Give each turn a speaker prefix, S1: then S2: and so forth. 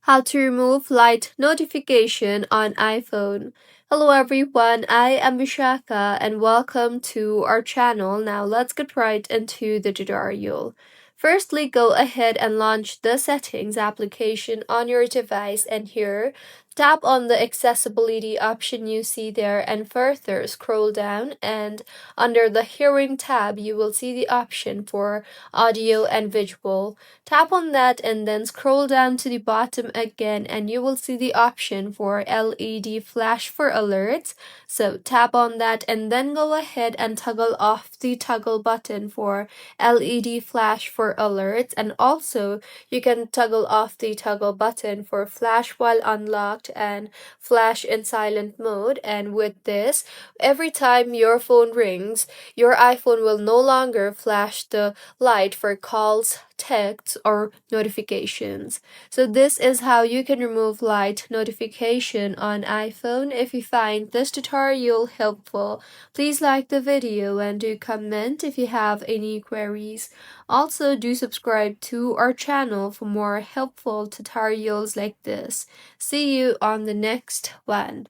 S1: How to remove light notification on iPhone. Hello everyone, I am Vishaka and welcome to our channel. Now let's get right into the tutorial. Firstly, go ahead and launch the settings application on your device, and here tap on the accessibility option you see there and further scroll down, and under the hearing tab you will see the option for audio and visual. Tap on that and then scroll down to the bottom again, and you will see the option for LED flash for alerts. So tap on that and then go ahead and toggle off the toggle button for LED flash for alerts, and also you can toggle off the toggle button for flash while unlocked and flash in silent mode. And with this, every time your phone rings, your iPhone will no longer flash the light for calls, texts, or notifications. So this is how you can remove light notification on iPhone. If you find this tutorial helpful, please like the video and do comment if you have any queries. Also, do subscribe to our channel for more helpful tutorials like this. See you on the next one.